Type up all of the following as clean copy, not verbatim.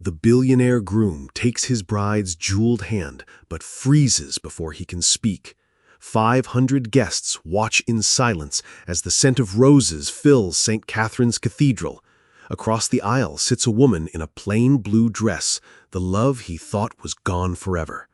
The billionaire groom takes his bride's jeweled hand, but freezes before he can speak. 500 guests watch in silence as the scent of roses fills St. Catherine's Cathedral. Across the aisle sits a woman in a plain blue dress, the love he thought was gone forever.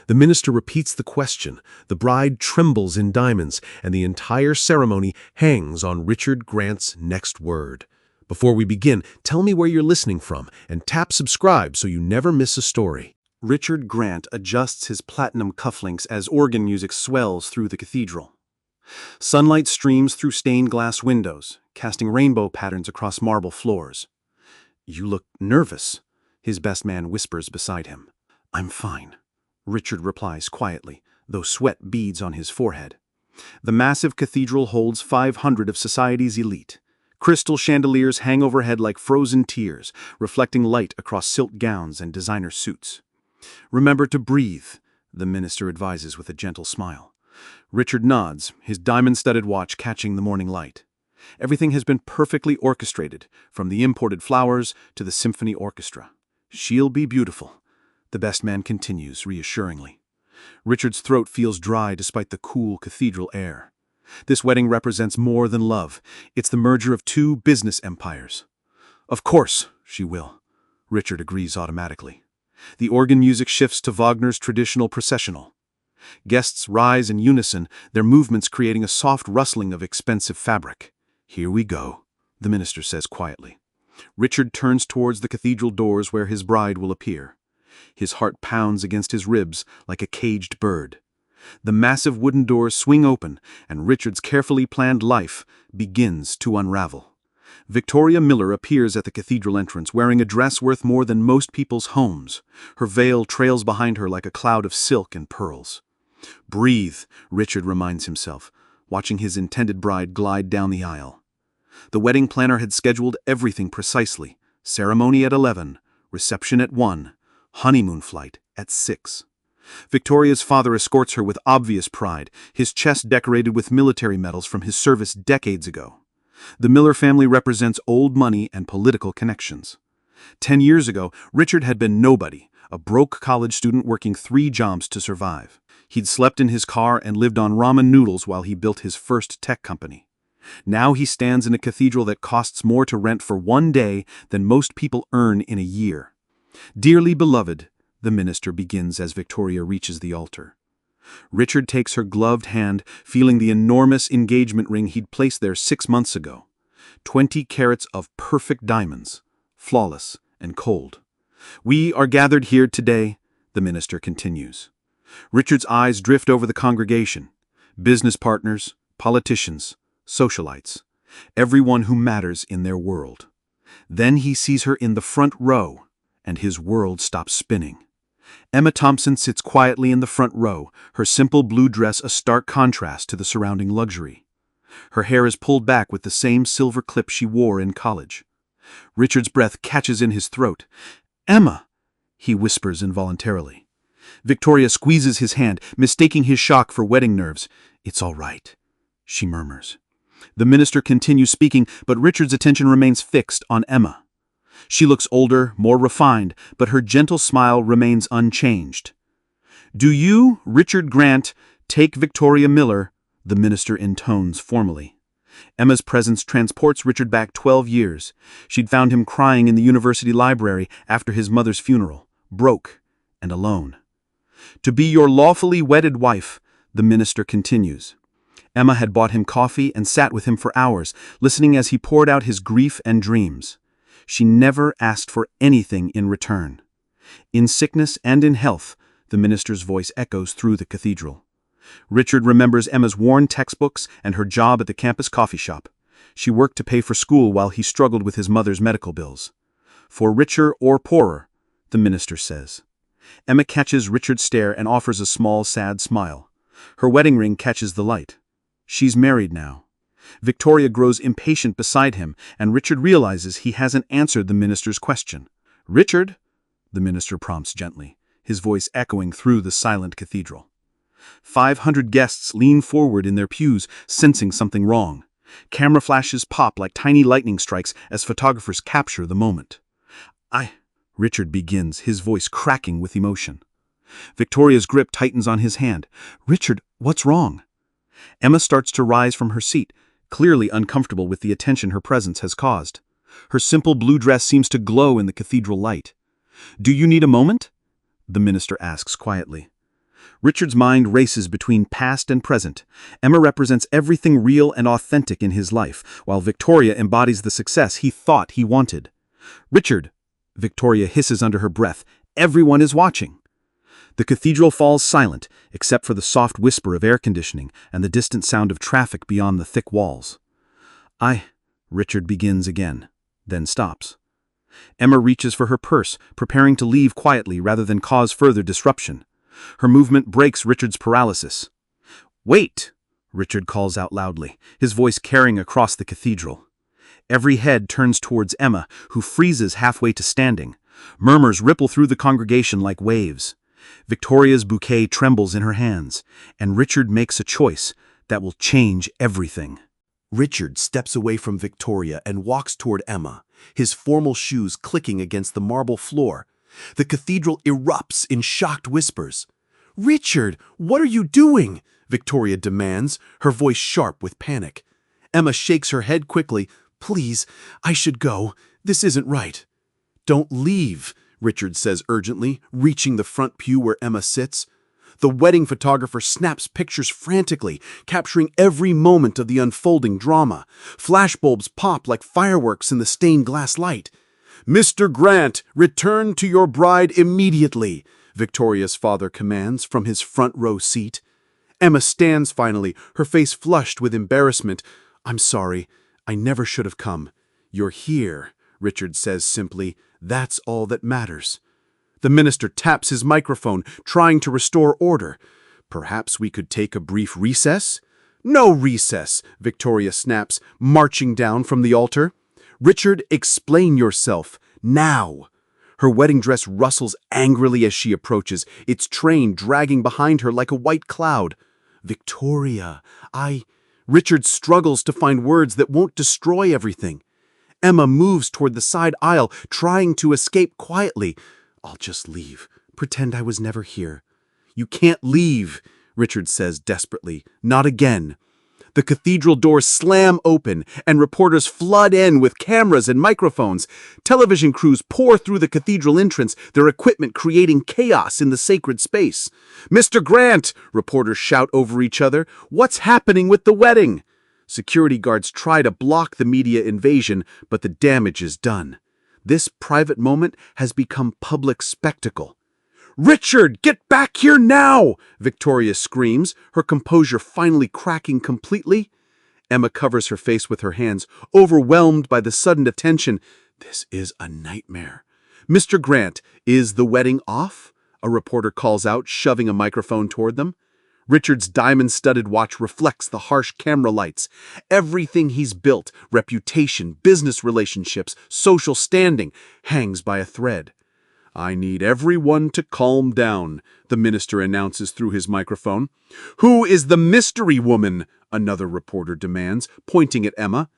The minister repeats the question, the bride trembles in diamonds, and the entire ceremony hangs on Richard Grant's next word. Before we begin, tell me where you're listening from, and tap subscribe so you never miss a story. Richard Grant adjusts his platinum cufflinks as organ music swells through the cathedral. Sunlight streams through stained glass windows, casting rainbow patterns across marble floors. "You look nervous," his best man whispers beside him. "I'm fine," Richard replies quietly, though sweat beads on his forehead. The massive cathedral holds 500 of society's elite. Crystal chandeliers hang overhead like frozen tears, reflecting light across silk gowns and designer suits. "Remember to breathe," the minister advises with a gentle smile. Richard nods, his diamond-studded watch catching the morning light. Everything has been perfectly orchestrated, from the imported flowers to the symphony orchestra. "She'll be beautiful," the best man continues reassuringly. Richard's throat feels dry despite the cool cathedral air. This wedding represents more than love. It's the merger of two business empires. "Of course, she will," Richard agrees automatically. The organ music shifts to Wagner's traditional processional. Guests rise in unison, their movements creating a soft rustling of expensive fabric. "Here we go," the minister says quietly. Richard turns towards the cathedral doors where his bride will appear. His heart pounds against his ribs like a caged bird. The massive wooden doors swing open, and Richard's carefully planned life begins to unravel. Victoria Miller appears at the cathedral entrance wearing a dress worth more than most people's homes. Her veil trails behind her like a cloud of silk and pearls. "Breathe," Richard reminds himself, watching his intended bride glide down the aisle. The wedding planner had scheduled everything precisely. Ceremony at 11, reception at 1, honeymoon flight at 6. Victoria's father escorts her with obvious pride, his chest decorated with military medals from his service decades ago. The Miller family represents old money and political connections. 10 years ago, Richard had been nobody, a broke college student working 3 jobs to survive. He'd slept in his car and lived on ramen noodles while he built his first tech company. Now he stands in a cathedral that costs more to rent for one day than most people earn in a year. "Dearly beloved," the minister begins as Victoria reaches the altar. Richard takes her gloved hand, feeling the enormous engagement ring he'd placed there 6 months ago. 20 carats of perfect diamonds, flawless and cold. "We are gathered here today," the minister continues. Richard's eyes drift over the congregation. Business partners, politicians, socialites, everyone who matters in their world. Then he sees her in the front row, and his world stops spinning. Emma Thompson sits quietly in the front row, her simple blue dress a stark contrast to the surrounding luxury. Her hair is pulled back with the same silver clip she wore in college. Richard's breath catches in his throat. "Emma!" he whispers involuntarily. Victoria squeezes his hand, mistaking his shock for wedding nerves. "It's all right," she murmurs. The minister continues speaking, but Richard's attention remains fixed on Emma. She looks older, more refined, but her gentle smile remains unchanged. "Do you, Richard Grant, take Victoria Miller?" the minister intones formally. Emma's presence transports Richard back 12 years. She'd found him crying in the university library after his mother's funeral, broke and alone. "To be your lawfully wedded wife," the minister continues. Emma had bought him coffee and sat with him for hours, listening as he poured out his grief and dreams. She never asked for anything in return. In sickness and in health, the minister's voice echoes through the cathedral. Richard remembers Emma's worn textbooks and her job at the campus coffee shop. She worked to pay for school while he struggled with his mother's medical bills. "For richer or poorer," the minister says. Emma catches Richard's stare and offers a small, sad smile. Her wedding ring catches the light. She's married now. Victoria grows impatient beside him, and Richard realizes he hasn't answered the minister's question. "Richard?" the minister prompts gently, his voice echoing through the silent cathedral. 500 guests lean forward in their pews, sensing something wrong. Camera flashes pop like tiny lightning strikes as photographers capture the moment. Richard begins, his voice cracking with emotion. Victoria's grip tightens on his hand. Richard, what's wrong? Emma starts to rise from her seat, clearly uncomfortable with the attention her presence has caused. Her simple blue dress seems to glow in the cathedral light. Do you need a moment? The minister asks quietly. Richard's mind races between past and present. Emma represents everything real and authentic in his life, while Victoria embodies the success he thought he wanted. Richard, Victoria hisses under her breath, everyone is watching. The cathedral falls silent, except for the soft whisper of air conditioning and the distant sound of traffic beyond the thick walls. Richard begins again, then stops. Emma reaches for her purse, preparing to leave quietly rather than cause further disruption. Her movement breaks Richard's paralysis. Wait! Richard calls out loudly, his voice carrying across the cathedral. Every head turns towards Emma, who freezes halfway to standing. Murmurs ripple through the congregation like waves. Victoria's bouquet trembles in her hands, and Richard makes a choice that will change everything. Richard steps away from Victoria and walks toward Emma, his formal shoes clicking against the marble floor. The cathedral erupts in shocked whispers. "Richard, what are you doing?" Victoria demands, her voice sharp with panic. Emma shakes her head quickly. "Please, I should go. This isn't right." "Don't leave," Richard says urgently, reaching the front pew where Emma sits. The wedding photographer snaps pictures frantically, capturing every moment of the unfolding drama. Flashbulbs pop like fireworks in the stained glass light. "Mr. Grant, return to your bride immediately," Victoria's father commands from his front row seat. Emma stands finally, her face flushed with embarrassment. "I'm sorry. I never should have come." "You're here," Richard says simply. "That's all that matters." The minister taps his microphone, trying to restore order. "Perhaps we could take a brief recess?" "No recess," Victoria snaps, marching down from the altar. "Richard, explain yourself, now." Her wedding dress rustles angrily as she approaches, its train dragging behind her like a white cloud. "Victoria, Richard struggles to find words that won't destroy everything. Emma moves toward the side aisle, trying to escape quietly. "I'll just leave. Pretend I was never here." "You can't leave," Richard says desperately. "Not again." The cathedral doors slam open, and reporters flood in with cameras and microphones. Television crews pour through the cathedral entrance, their equipment creating chaos in the sacred space. "Mr. Grant!" reporters shout over each other. "What's happening with the wedding?" Security guards try to block the media invasion, but the damage is done. This private moment has become public spectacle. "Richard, get back here now!" Victoria screams, her composure finally cracking completely. Emma covers her face with her hands, overwhelmed by the sudden attention. This is a nightmare. "Mr. Grant, is the wedding off?" a reporter calls out, shoving a microphone toward them. Richard's diamond-studded watch reflects the harsh camera lights. Everything he's built, reputation, business relationships, social standing, hangs by a thread. "I need everyone to calm down," the minister announces through his microphone. "Who is the mystery woman?" another reporter demands, pointing at Emma.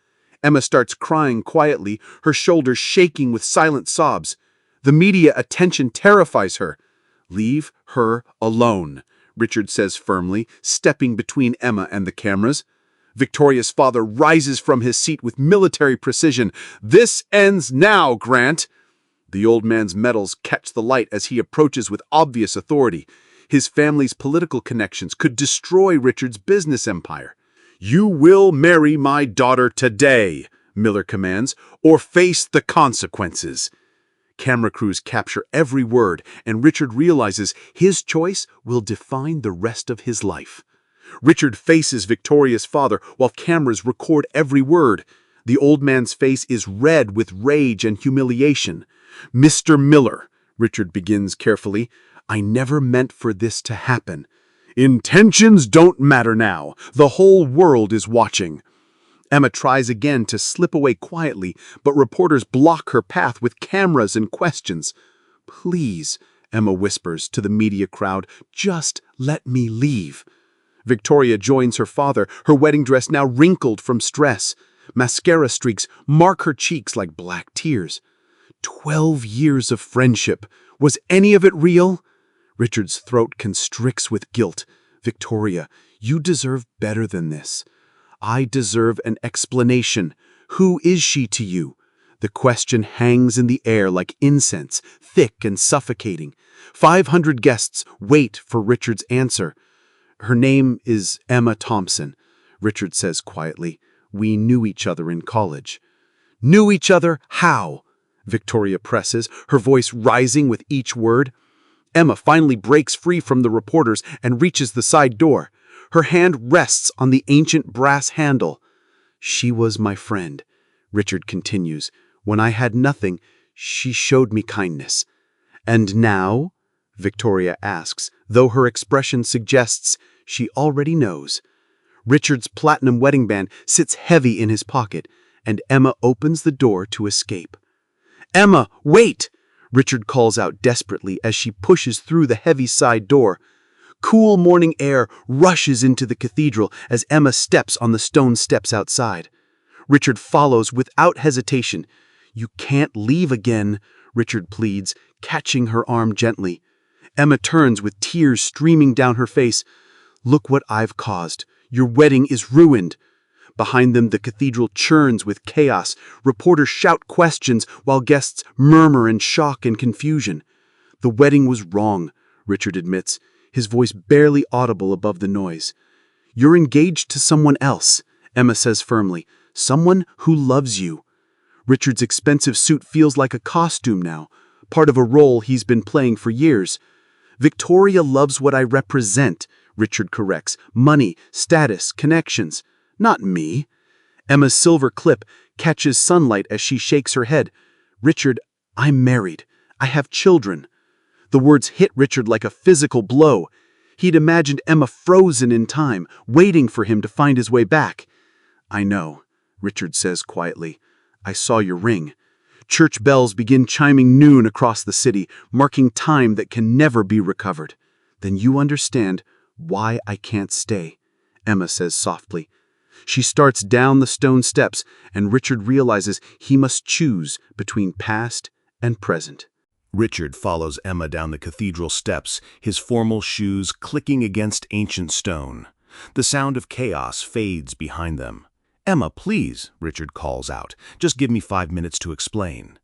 Emma starts crying quietly, her shoulders shaking with silent sobs. The media attention terrifies her. "Leave her alone," Richard says firmly, stepping between Emma and the cameras. Victoria's father rises from his seat with military precision. "This ends now, Grant!" The old man's medals catch the light as he approaches with obvious authority. His family's political connections could destroy Richard's business empire. "You will marry my daughter today," Miller commands, "or face the consequences." Camera crews capture every word, and Richard realizes his choice will define the rest of his life. Richard faces Victoria's father while cameras record every word. The old man's face is red with rage and humiliation. "Mr. Miller," Richard begins carefully, "I never meant for this to happen. Intentions don't matter now. The whole world is watching." Emma tries again to slip away quietly, but reporters block her path with cameras and questions. "Please," Emma whispers to the media crowd, "just let me leave." Victoria joins her father, her wedding dress now wrinkled from stress. Mascara streaks mark her cheeks like black tears. 12 years of friendship. Was any of it real? Richard's throat constricts with guilt. Victoria, you deserve better than this. I deserve an explanation. Who is she to you? The question hangs in the air like incense, thick and suffocating. 500 guests wait for Richard's answer. Her name is Emma Thompson, Richard says quietly. We knew each other in college. Knew each other? How? Victoria presses, her voice rising with each word. Emma finally breaks free from the reporters and reaches the side door. Her hand rests on the ancient brass handle. She was my friend, Richard continues. When I had nothing, she showed me kindness. And now? Victoria asks, though her expression suggests she already knows. Richard's platinum wedding band sits heavy in his pocket, and Emma opens the door to escape. Emma, wait! Richard calls out desperately as she pushes through the heavy side door. Cool morning air rushes into the cathedral as Emma steps on the stone steps outside. Richard follows without hesitation. You can't leave again, Richard pleads, catching her arm gently. Emma turns with tears streaming down her face. Look what I've caused. Your wedding is ruined. Behind them, the cathedral churns with chaos. Reporters shout questions while guests murmur in shock and confusion. The wedding was wrong, Richard admits, his voice barely audible above the noise. You're engaged to someone else, Emma says firmly. Someone who loves you. Richard's expensive suit feels like a costume now, part of a role he's been playing for years. Victoria loves what I represent, Richard corrects. Money, status, connections. Not me. Emma's silver clip catches sunlight as she shakes her head. Richard, I'm married. I have children. The words hit Richard like a physical blow. He'd imagined Emma frozen in time, waiting for him to find his way back. I know, Richard says quietly. I saw your ring. Church bells begin chiming noon across the city, marking time that can never be recovered. Then you understand why I can't stay, Emma says softly. She starts down the stone steps, and Richard realizes he must choose between past and present. Richard follows Emma down the cathedral steps, his formal shoes clicking against ancient stone. The sound of chaos fades behind them. Emma, please, Richard calls out. Just give me 5 minutes to explain.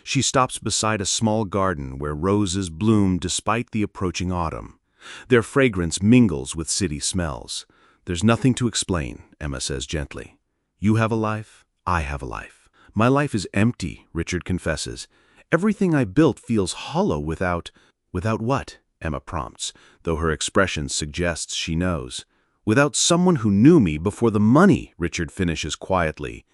She stops beside a small garden where roses bloom despite the approaching autumn. Their fragrance mingles with city smells. There's nothing to explain, Emma says gently. You have a life, I have a life. My life is empty, Richard confesses. Everything I built feels hollow without what? Emma prompts, though her expression suggests she knows. Without someone who knew me before the money, Richard finishes quietly.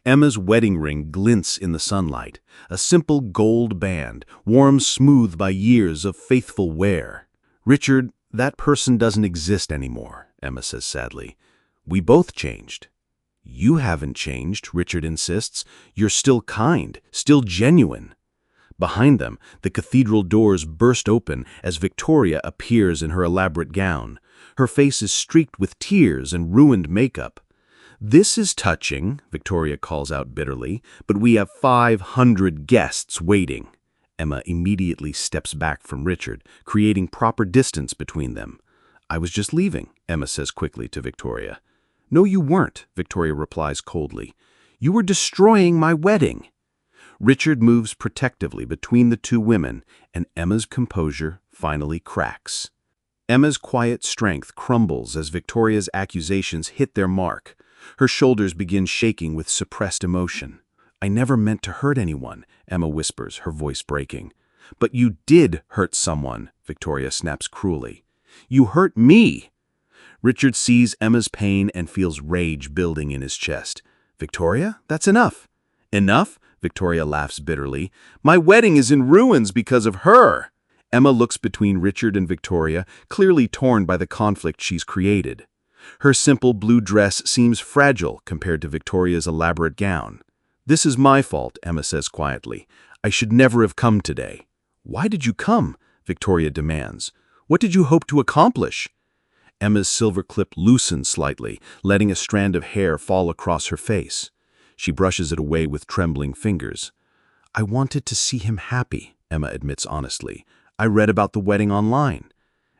Emma's wedding ring glints in the sunlight, a simple gold band, worn smooth by years of faithful wear. Richard, that person doesn't exist anymore, Emma says sadly. We both changed. You haven't changed, Richard insists. You're still kind, still genuine. Behind them, the cathedral doors burst open as Victoria appears in her elaborate gown. Her face is streaked with tears and ruined makeup. This is touching, Victoria calls out bitterly, but we have 500 guests waiting. Emma immediately steps back from Richard, creating proper distance between them. I was just leaving, Emma says quickly to Victoria. No, you weren't, Victoria replies coldly. You were destroying my wedding. Richard moves protectively between the two women, and Emma's composure finally cracks. Emma's quiet strength crumbles as Victoria's accusations hit their mark. Her shoulders begin shaking with suppressed emotion. I never meant to hurt anyone, Emma whispers, her voice breaking. But you did hurt someone, Victoria snaps cruelly. You hurt me. Richard sees Emma's pain and feels rage building in his chest. Victoria, that's enough. Enough? Victoria laughs bitterly. My wedding is in ruins because of her. Emma looks between Richard and Victoria, clearly torn by the conflict she's created. Her simple blue dress seems fragile compared to Victoria's elaborate gown. This is my fault, Emma says quietly. I should never have come today. Why did you come? Victoria demands. What did you hope to accomplish? Emma's silver clip loosens slightly, letting a strand of hair fall across her face. She brushes it away with trembling fingers. I wanted to see him happy, Emma admits honestly. I read about the wedding online.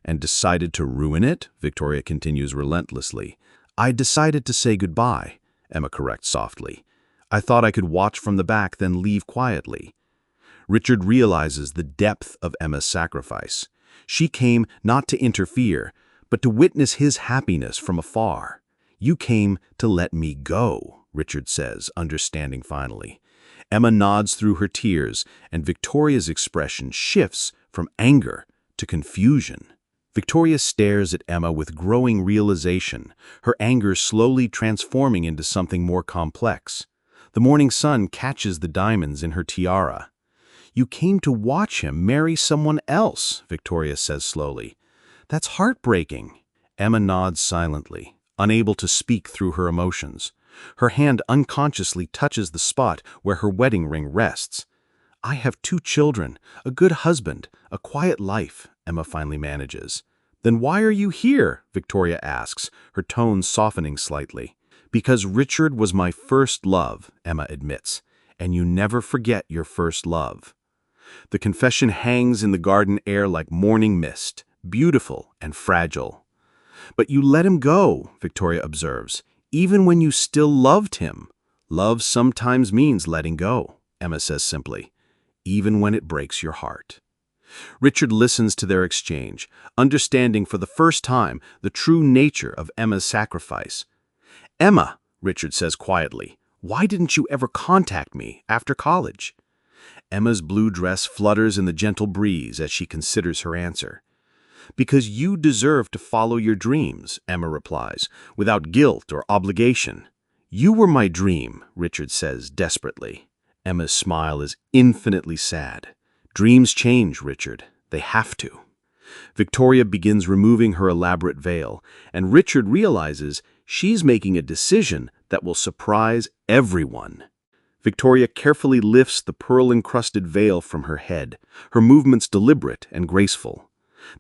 And decided to ruin it? Victoria continues relentlessly. I decided to say goodbye, Emma corrects softly. I thought I could watch from the back, then leave quietly. Richard realizes the depth of Emma's sacrifice. She came not to interfere, but to witness his happiness from afar. You came to let me go, Richard says, understanding finally. Emma nods through her tears, and Victoria's expression shifts from anger to confusion. Victoria stares at Emma with growing realization, her anger slowly transforming into something more complex. The morning sun catches the diamonds in her tiara. You came to watch him marry someone else, Victoria says slowly. That's heartbreaking. Emma nods silently, unable to speak through her emotions. Her hand unconsciously touches the spot where her wedding ring rests. I have 2 children, a good husband, a quiet life, Emma finally manages. Then why are you here? Victoria asks, her tone softening slightly. Because Richard was my first love, Emma admits, and you never forget your first love. The confession hangs in the garden air like morning mist, beautiful and fragile. But you let him go, Victoria observes, even when you still loved him. Love sometimes means letting go, Emma says simply, even when it breaks your heart. Richard listens to their exchange, understanding for the first time the true nature of Emma's sacrifice. Emma, Richard says quietly, why didn't you ever contact me after college? Emma's blue dress flutters in the gentle breeze as she considers her answer. Because you deserve to follow your dreams, Emma replies, without guilt or obligation. You were my dream, Richard says desperately. Emma's smile is infinitely sad. Dreams change, Richard. They have to. Victoria begins removing her elaborate veil, and Richard realizes she's making a decision that will surprise everyone. Victoria carefully lifts the pearl-encrusted veil from her head, her movements deliberate and graceful.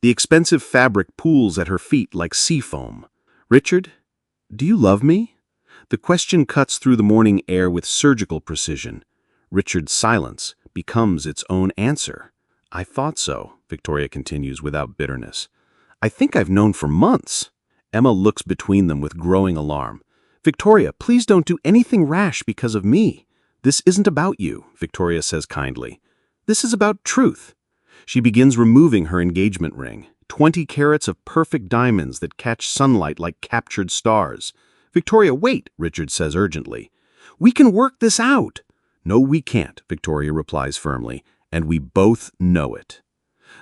The expensive fabric pools at her feet like sea foam. Richard, do you love me? The question cuts through the morning air with surgical precision. Richard's silence becomes its own answer. I thought so, Victoria continues without bitterness. I think I've known for months. Emma looks between them with growing alarm. Victoria, please don't do anything rash because of me. This isn't about you, Victoria says kindly. This is about truth. She begins removing her engagement ring, 20 carats of perfect diamonds that catch sunlight like captured stars. Victoria, wait, Richard says urgently. We can work this out. No, we can't, Victoria replies firmly, and we both know it.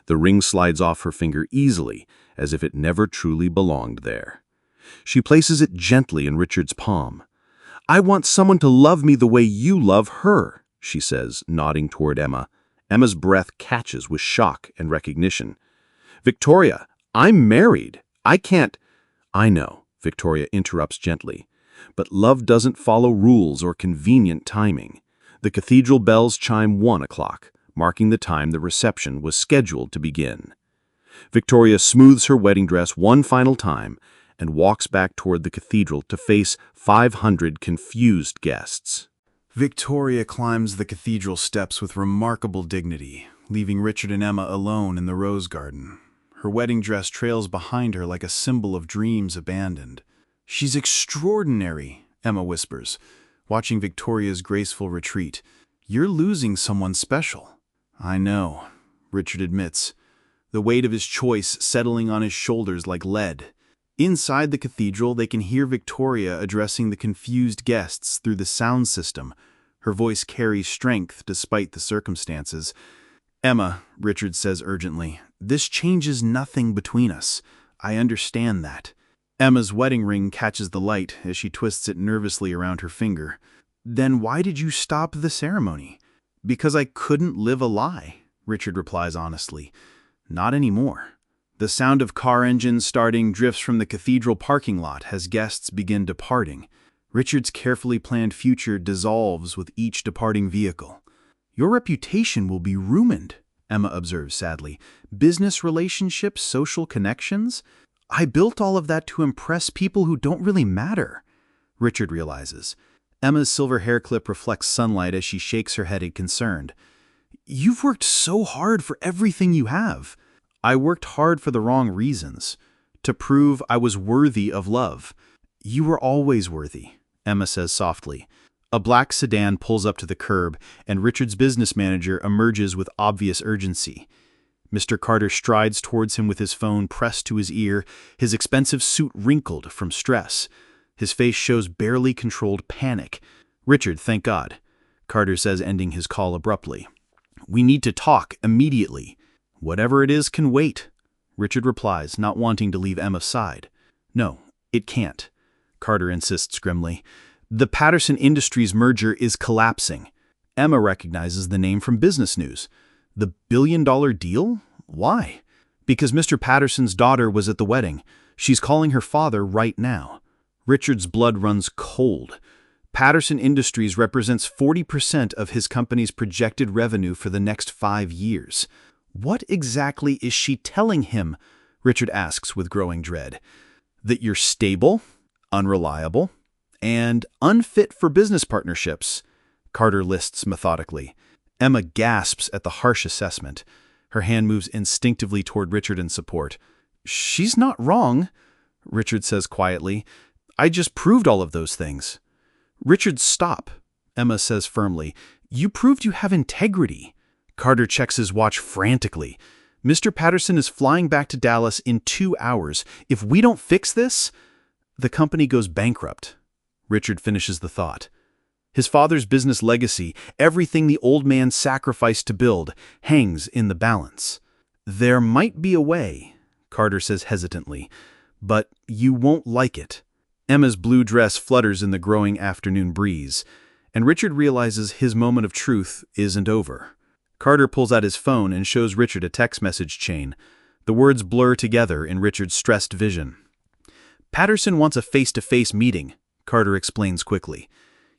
The ring slides off her finger easily, as if it never truly belonged there. She places it gently in Richard's palm. I want someone to love me the way you love her, she says, nodding toward Emma. Emma's breath catches with shock and recognition. Victoria, I'm married. I can't. I know, Victoria interrupts gently, but love doesn't follow rules or convenient timing. The cathedral bells chime 1 o'clock, marking the time the reception was scheduled to begin. Victoria smooths her wedding dress one final time and walks back toward the cathedral to face 500 confused guests. Victoria climbs the cathedral steps with remarkable dignity, leaving Richard and Emma alone in the rose garden. Her wedding dress trails behind her like a symbol of dreams abandoned. She's extraordinary, Emma whispers, watching Victoria's graceful retreat. You're losing someone special. I know, Richard admits, the weight of his choice settling on his shoulders like lead. Inside the cathedral, they can hear Victoria addressing the confused guests through the sound system. Her voice carries strength despite the circumstances. Emma, Richard says urgently, this changes nothing between us. I understand that. Emma's wedding ring catches the light as she twists it nervously around her finger. Then why did you stop the ceremony? Because I couldn't live a lie, Richard replies honestly. Not anymore. The sound of car engines starting drifts from the cathedral parking lot as guests begin departing. Richard's carefully planned future dissolves with each departing vehicle. Your reputation will be ruined, Emma observes sadly. Business relationships, social connections? I built all of that to impress people who don't really matter, Richard realizes. Emma's silver hair clip reflects sunlight as she shakes her head in concern. "You've worked so hard for everything you have." "I worked hard for the wrong reasons. To prove I was worthy of love." "You were always worthy," Emma says softly. A black sedan pulls up to the curb, and Richard's business manager emerges with obvious urgency. Mr. Carter strides towards him with his phone pressed to his ear, his expensive suit wrinkled from stress. His face shows barely controlled panic. "Richard, thank God," Carter says, ending his call abruptly. "We need to talk immediately." "Whatever it is can wait," Richard replies, not wanting to leave Emma's side. "No, it can't," Carter insists grimly. "The Patterson Industries merger is collapsing." Emma recognizes the name from business news. "The billion-dollar deal? Why?" "Because Mr. Patterson's daughter was at the wedding. She's calling her father right now." Richard's blood runs cold. Patterson Industries represents 40% of his company's projected revenue for the next 5 years. "What exactly is she telling him?" Richard asks with growing dread. "That you're stable, unreliable, and unfit for business partnerships," Carter lists methodically. Emma gasps at the harsh assessment. Her hand moves instinctively toward Richard in support. "She's not wrong," Richard says quietly. "I just proved all of those things." "Richard, stop," Emma says firmly. "You proved you have integrity." Carter checks his watch frantically. "Mr. Patterson is flying back to Dallas in 2 hours. If we don't fix this, the company goes bankrupt." Richard finishes the thought. His father's business legacy, everything the old man sacrificed to build, hangs in the balance. "There might be a way," Carter says hesitantly, "but you won't like it." Emma's blue dress flutters in the growing afternoon breeze, and Richard realizes his moment of truth isn't over. Carter pulls out his phone and shows Richard a text message chain. The words blur together in Richard's stressed vision. "Patterson wants a face-to-face meeting," Carter explains quickly.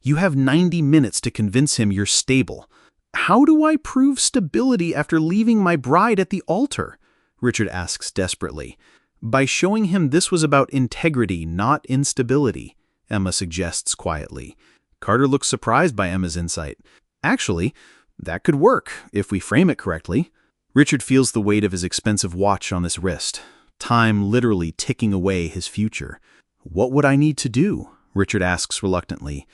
"You have 90 minutes to convince him you're stable." "How do I prove stability after leaving my bride at the altar?" Richard asks desperately. "By showing him this was about integrity, not instability," Emma suggests quietly. Carter looks surprised by Emma's insight. "Actually, that could work, if we frame it correctly." Richard feels the weight of his expensive watch on his wrist, time literally ticking away his future. "What would I need to do?" Richard asks reluctantly.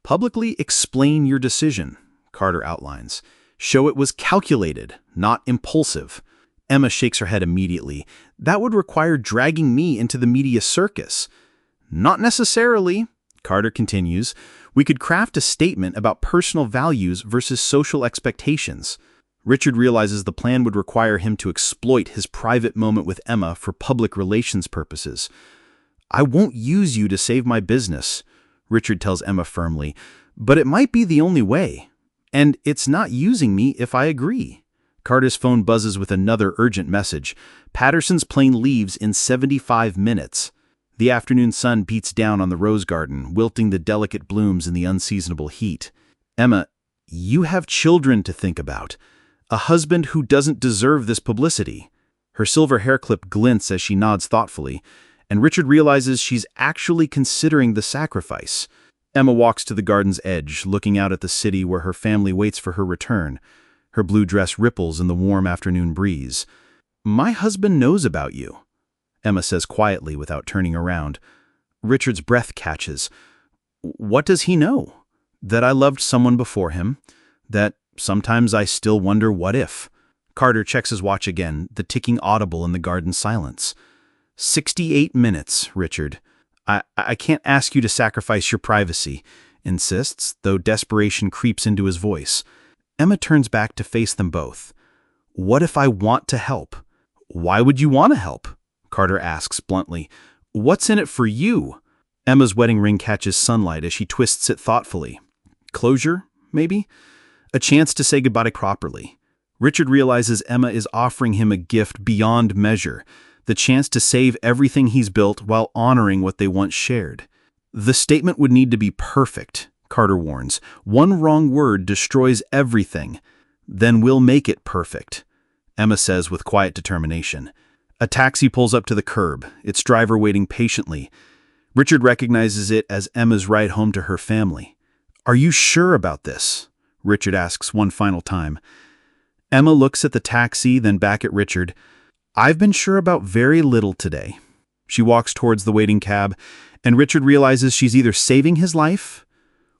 "Publicly explain your decision," Carter outlines. "Show it was calculated, not impulsive." Emma shakes her head immediately. "That would require dragging me into the media circus." "Not necessarily," Carter continues. "We could craft a statement about personal values versus social expectations." Richard realizes the plan would require him to exploit his private moment with Emma for public relations purposes. "I won't use you to save my business," Richard tells Emma firmly, "but it might be the only way. And it's not using me if I agree." Carter's phone buzzes with another urgent message. Patterson's plane leaves in 75 minutes. The afternoon sun beats down on the rose garden, wilting the delicate blooms in the unseasonable heat. "Emma, you have children to think about. A husband who doesn't deserve this publicity." Her silver hair clip glints as she nods thoughtfully, and Richard realizes she's actually considering the sacrifice. Emma walks to the garden's edge, looking out at the city where her family waits for her return. Her blue dress ripples in the warm afternoon breeze. "My husband knows about you," Emma says quietly without turning around. Richard's breath catches. "What does he know?" "That I loved someone before him. That sometimes I still wonder what if." Carter checks his watch again, the ticking audible in the garden silence. 68 minutes, Richard. I can't ask you to sacrifice your privacy," insists, though desperation creeps into his voice. Emma turns back to face them both. "What if I want to help?" "Why would you want to help?" Carter asks bluntly. "What's in it for you?" Emma's wedding ring catches sunlight as she twists it thoughtfully. "Closure, maybe? A chance to say goodbye properly." Richard realizes Emma is offering him a gift beyond measure, the chance to save everything he's built while honoring what they once shared. "The statement would need to be perfect," Carter warns. "One wrong word destroys everything." "Then we'll make it perfect," Emma says with quiet determination. A taxi pulls up to the curb, its driver waiting patiently. Richard recognizes it as Emma's ride home to her family. "Are you sure about this?" Richard asks one final time. Emma looks at the taxi, then back at Richard. "I've been sure about very little today." She walks towards the waiting cab, and Richard realizes she's either saving his life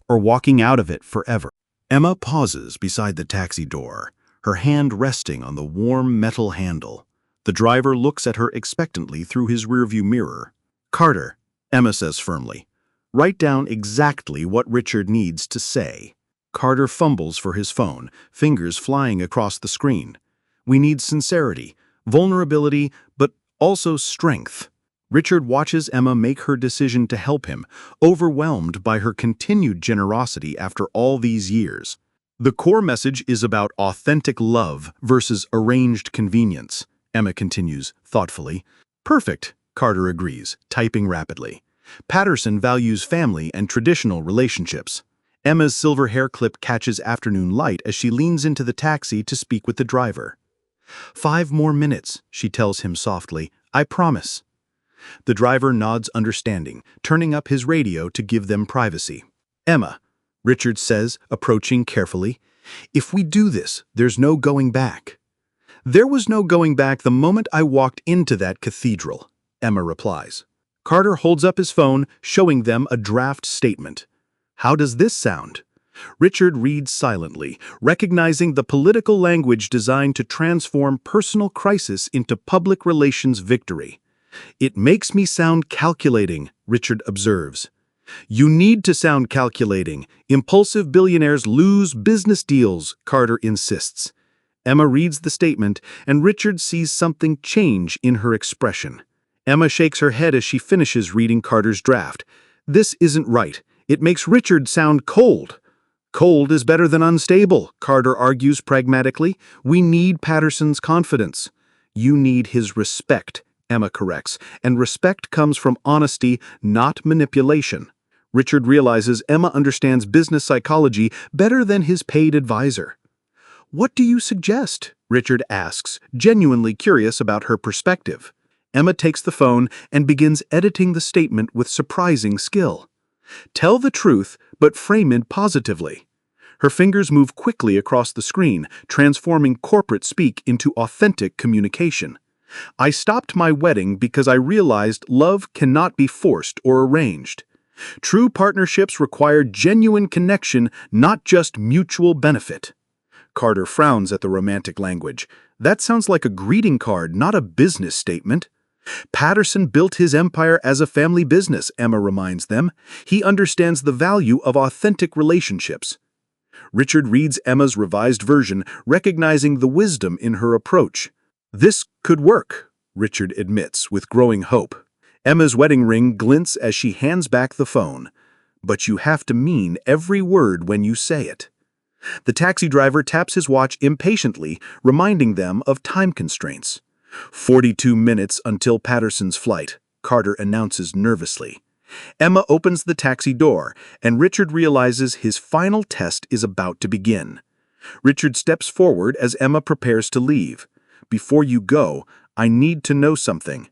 or walking out of it forever. Emma pauses beside the taxi door, her hand resting on the warm metal handle. The driver looks at her expectantly through his rearview mirror. "Carter," Emma says firmly, "write down exactly what Richard needs to say." Carter fumbles for his phone, fingers flying across the screen. "We need sincerity, vulnerability, but also strength." Richard watches Emma make her decision to help him, overwhelmed by her continued generosity after all these years. The core message is about authentic love versus arranged convenience, Emma continues thoughtfully. "Perfect," Carter agrees, typing rapidly. "Patterson values family and traditional relationships." Emma's silver hair clip catches afternoon light as she leans into the taxi to speak with the driver. "5 more minutes," she tells him softly. "I promise." The driver nods understanding, turning up his radio to give them privacy. "Emma," Richard says, approaching carefully, "if we do this, there's no going back." "There was no going back the moment I walked into that cathedral," Emma replies. Carter holds up his phone, showing them a draft statement. "How does this sound?" Richard reads silently, recognizing the political language designed to transform personal crisis into public relations victory. "It makes me sound calculating," Richard observes. "You need to sound calculating. Impulsive billionaires lose business deals," Carter insists. Emma reads the statement, and Richard sees something change in her expression. Emma shakes her head as she finishes reading Carter's draft. "This isn't right. It makes Richard sound cold." "Cold is better than unstable," Carter argues pragmatically. "We need Patterson's confidence." "You need his respect," Emma corrects, "and respect comes from honesty, not manipulation." Richard realizes Emma understands business psychology better than his paid advisor. "What do you suggest?" Richard asks, genuinely curious about her perspective. Emma takes the phone and begins editing the statement with surprising skill. "Tell the truth, but frame it positively." Her fingers move quickly across the screen, transforming corporate speak into authentic communication. "I stopped my wedding because I realized love cannot be forced or arranged. True partnerships require genuine connection, not just mutual benefit." Carter frowns at the romantic language. "That sounds like a greeting card, not a business statement." "Patterson built his empire as a family business," Emma reminds them. "He understands the value of authentic relationships." Richard reads Emma's revised version, recognizing the wisdom in her approach. "This could work," Richard admits with growing hope. Emma's wedding ring glints as she hands back the phone. "But you have to mean every word when you say it." The taxi driver taps his watch impatiently, reminding them of time constraints. 42 minutes until Patterson's flight, Carter announces nervously. Emma opens the taxi door, and Richard realizes his final test is about to begin. Richard steps forward as Emma prepares to leave. "Before you go, I need to know something."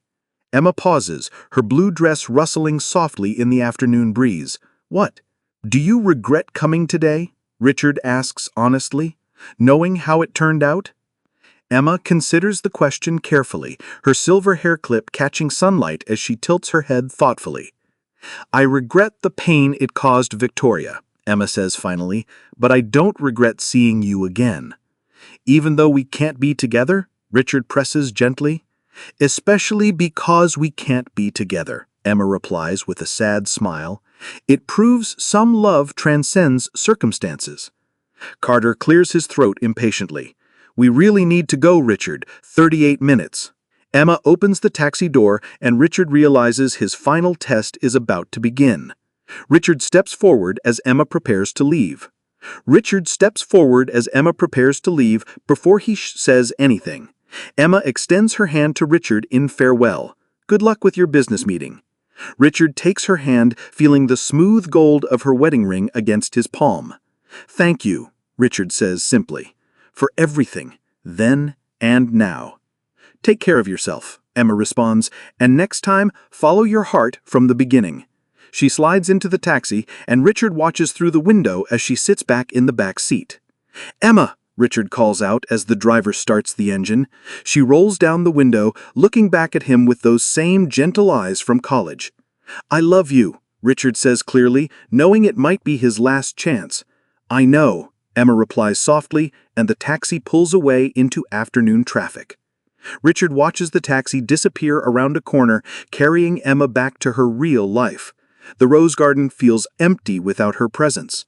Emma pauses, her blue dress rustling softly in the afternoon breeze. "What? Do you regret coming today?" Richard asks honestly, knowing how it turned out. Emma considers the question carefully, her silver hair clip catching sunlight as she tilts her head thoughtfully. "I regret the pain it caused Victoria," Emma says finally, "but I don't regret seeing you again." "Even though we can't be together?" Richard presses gently. "Especially because we can't be together," Emma replies with a sad smile. "It proves some love transcends circumstances." Carter clears his throat impatiently. "We really need to go, Richard. 38 minutes. Emma opens the taxi door, and Richard realizes his final test is about to begin. Richard steps forward as Emma prepares to leave. Before he says anything. Emma extends her hand to Richard in farewell. "Good luck with your business meeting." Richard takes her hand, feeling the smooth gold of her wedding ring against his palm. "Thank you," Richard says simply, "for everything, then and now." "Take care of yourself," Emma responds, "and next time, follow your heart from the beginning." She slides into the taxi, and Richard watches through the window as she sits back in the back seat. "Emma!" Richard calls out as the driver starts the engine. She rolls down the window, looking back at him with those same gentle eyes from college. "I love you," Richard says clearly, knowing it might be his last chance. "I know," Emma replies softly, and the taxi pulls away into afternoon traffic. Richard watches the taxi disappear around a corner, carrying Emma back to her real life. The rose garden feels empty without her presence.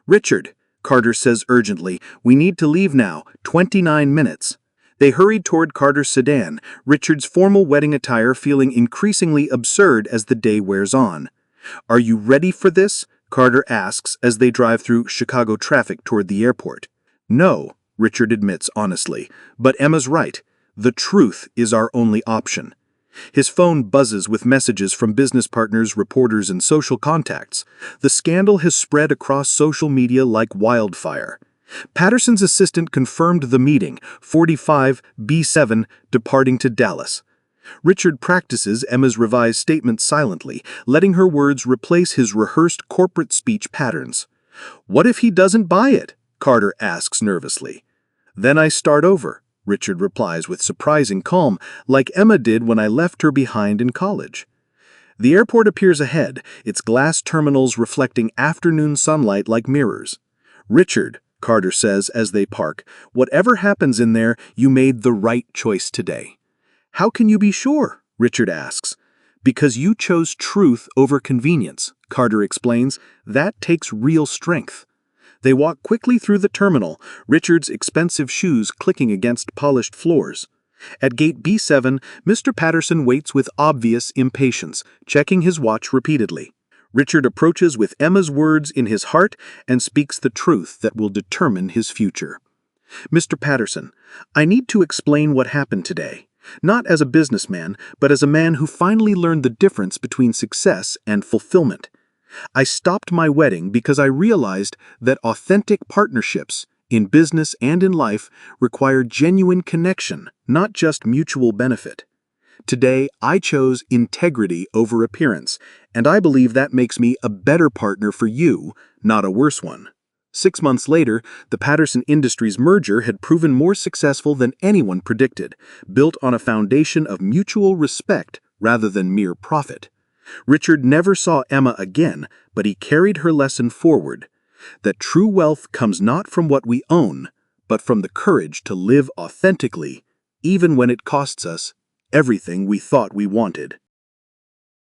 "Richard," Carter says urgently, "we need to leave now, 29 minutes." They hurried toward Carter's sedan, Richard's formal wedding attire feeling increasingly absurd as the day wears on. "Are you ready for this?" Carter asks as they drive through Chicago traffic toward the airport. "No," Richard admits honestly, "but Emma's right. The truth is our only option." His phone buzzes with messages from business partners, reporters, and social contacts. The scandal has spread across social media like wildfire. Patterson's assistant confirmed the meeting, 45 B7, departing to Dallas. Richard practices Emma's revised statement silently, letting her words replace his rehearsed corporate speech patterns. "What if he doesn't buy it?" Carter asks nervously. "Then I start over," Richard replies with surprising calm, like Emma did when I left her behind in college. The airport appears ahead, its glass terminals reflecting afternoon sunlight like mirrors. "Richard," Carter says as they park, "whatever happens in there, you made the right choice today." "How can you be sure?" Richard asks. "Because you chose truth over convenience," Carter explains. "That takes real strength." They walk quickly through the terminal, Richard's expensive shoes clicking against polished floors. At gate B7, Mr. Patterson waits with obvious impatience, checking his watch repeatedly. Richard approaches with Emma's words in his heart and speaks the truth that will determine his future. "Mr. Patterson, I need to explain what happened today. Not as a businessman, but as a man who finally learned the difference between success and fulfillment. I stopped my wedding because I realized that authentic partnerships, in business and in life, require genuine connection, not just mutual benefit. Today, I chose integrity over appearance, and I believe that makes me a better partner for you, not a worse one." 6 months later, the Patterson Industries merger had proven more successful than anyone predicted, built on a foundation of mutual respect rather than mere profit. Richard never saw Emma again, but he carried her lesson forward, that true wealth comes not from what we own, but from the courage to live authentically, even when it costs us everything we thought we wanted.